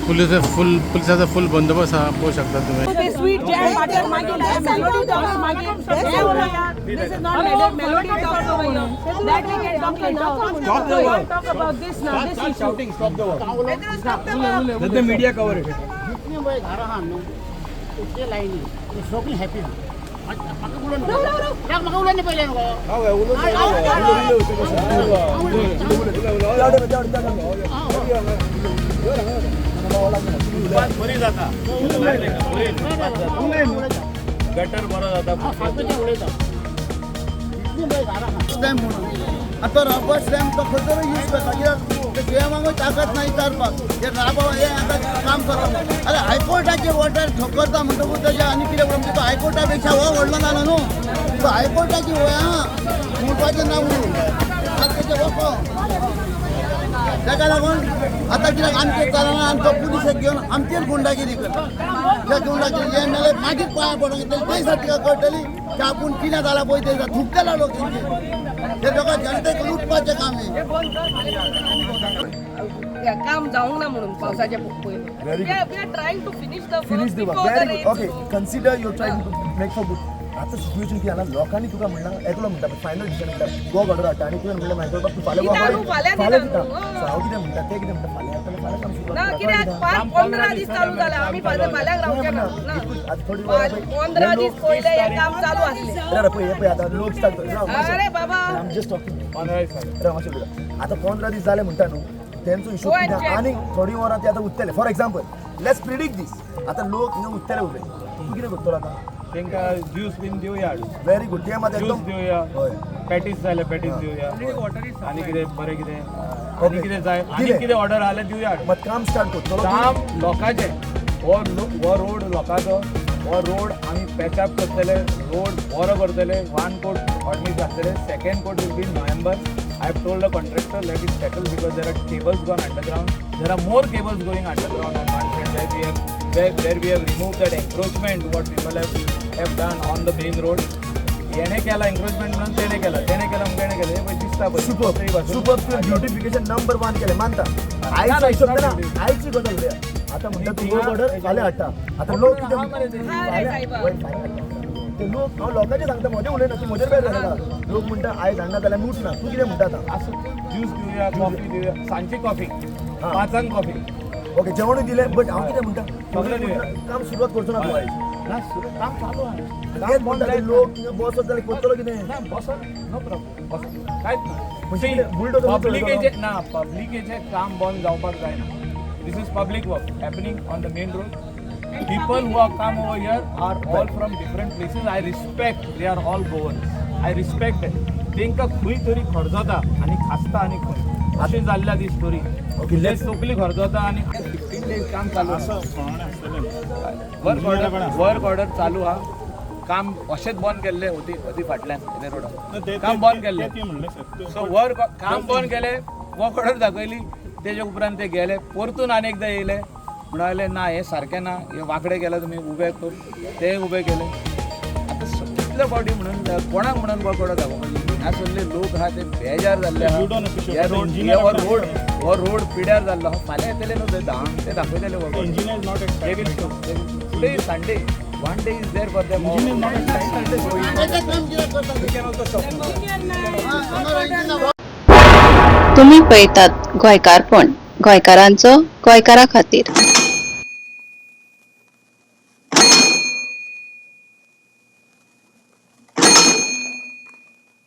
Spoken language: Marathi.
पुलिसाचा फुल बंदोबस्त हा पाहू शकता तुम्ही. Sweet jam, butter, melody talks, this is not melody talks over here. That we can talk later. So you talk about this now, this issue. Shouting, stop the work. Stop the work. Let the media cover it. जितने बड़े घर हैं ना उसके लाइन है ये शॉपिंग हैप्पी है मक्का बुलन क्या मक्का बुलन पहले इनको हां वे उलो बरी जाता गटर बरा जाता फाटूचे उडयता जितने बड़े घर हैं स्टॅम्प म्हणून आता रबर स्टॅम्प तो खंय तरी यूज करता कित्याक ते गेमांक ताकद नाही चालपाक हे राबा हे आता काम करता अरे हायकोर्टाचे ऑर्डर ठोकरता म्हणटकूच तेजे आनी कितें म्हणटा तो हायकोर्टा हो व्हडलो जालो न्हू तो हायकोर्टाची वय आहा म्हणपाचें ना म्हणून आतां तेजे वखो ताका लागून आतां कित्याक आमचे चलना आनी तो पुलिसाक घेवन आमचेर गुंडागिरी करता त्या गुंडागिरी हे मेले मागीर पांयां पडोंक येतली ते दिसा तिका कळटली की आपूण कितें जाला पळय ते थुकतेला लोक तेंचे हे लोकां जनतेक लुटपाचें काम हे काम जावंक ना म्हणून पावसाच्या पयलीं. Very We are trying to finish the work Finish the work. before the Very rain. good. Okay. Consider you're trying to make for good. आता सिच्युएशन की आला लोकांनी तुका म्हणला एकलो म्हणटा फायनल डिसिजन म्हणटा गो ऑर्डर हाडटा आनी तुवें म्हणलें मागीर बाबा तूं फाल्यां कित्याक न्हू, फाल्यां फाल्यां दिता दिता न्हू. सो हांव कितें म्हणटा ते कितें म्हणटा फाल्यां येतलें फाल्यां काम सुरू ना कित्याक 15 दीस चालू जाला आमी फाल्यां रावचे ना थोडी 15 दीस पयले हे काम चालू आसलें. पळय हे पळय आतां लोक स्टार्ट अरे बाबा आय एम जस्ट टॉकिंग आतां 15 दीस जाले म्हणटा न्हू तेंचो हिशोब कितें आनी थोडी वरां ते आतां उरतले फॉर एक्झाम्पल लेट्स प्रिडिक्ट दीस आतां लोक हिंगा उरतले उबे तूं कितें करतलो आतां तेंका ज्यूस बीन दिवया व्हेरी गुड ते मात ज्यूस एकदम दिवया हय पॅटीस जाले पॅटीस दिवया आनी कितें बरें कितें आनी कितें जाय आनी कितें? कितें ऑर्डर आले दिवया मात काम स्टार्ट करतलो काम लोकांचें हो रोड लोकांचो हो रोड आमी पॅचअप करतले रोड बरो करतले 1 कोट ऑर्डनीस घातले 2nd coat will be in November I have told the contractor let it settle because there are cables gone underground. There are more cables going underground on one side where we have removed that encroachment what people have done on the main road. येणे केला एन्क्रोचमेंट म्हणून तेणे केला म्हणून तेणे केलं हे पळय दिसता पळय सुपर ब्युटिफिकेशन नंबर 1 केले मानता आयचं हिशोब ना आयची गजाल उद्या आता म्हणटा तू रोड ऑर्डर फाल्यां हाडटा आता लोक कितें ते लोक हांव लोकांचें सांगता म्हजें उलयना तूं म्हजेर बेजार जाता लोक म्हणटा आयज हाडना जाल्यार लूट ना तूं कितें म्हणटा आतां असं ज्यूस दिवया कॉफी दिवया सांजची कॉफी 5 कॉफी ओके जेवणूय दिलें बट हांव कितें म्हणटा सगळें दिवया काम सुरवात करचो ना तूं आयज ना काम चालू आहे तेच म्हणटा ते लोक थिंगा बसत जाल्यार करतलो कितें ना बसन नो प्रॉब्लेम बसन कांयच म्हणजे ना बुलडोजर पब्लिकेचे काम बंद जावपाक जायना this is public work happening on the main road people who have come over here are all from different places. I respect they are all Goans. I respect it. तेंका खंय तरी खर्जता आनी खासता आनी खंय अशें जाल्ल्या दी स्टोरी किल्ले तकली खर्जता आनी 15 days काम चालू वर्क ऑर्डर चालू हा काम अशेंच बंद केल्ले होती फाटल्यान हे रोडार काम बंद केल्ले सो काम बंद केले वर्क ऑर्डर दाखयली तेजे उपरांत ते गेले परतून आनी एकदां येयले म्हणाले ना हे सारकें ना हे वांकडे केले तुमी उबे कर ते उबे केले आतां कितले फावटी म्हणून कोणाक म्हणून वर्क ऑर्डर दाखोवपाची ह्या सगळे लोक आहा ते बेजार जाल्ले आहा हो रोड पिड्यार जाल्लो आहा फाल्यां येतले न्हू ते धांक ते दाखयतले work today is Sunday one day is there for them all. तुम्ही पळयतात गोंयकारपण गोंयकारांचो गोंयकारा खातीर.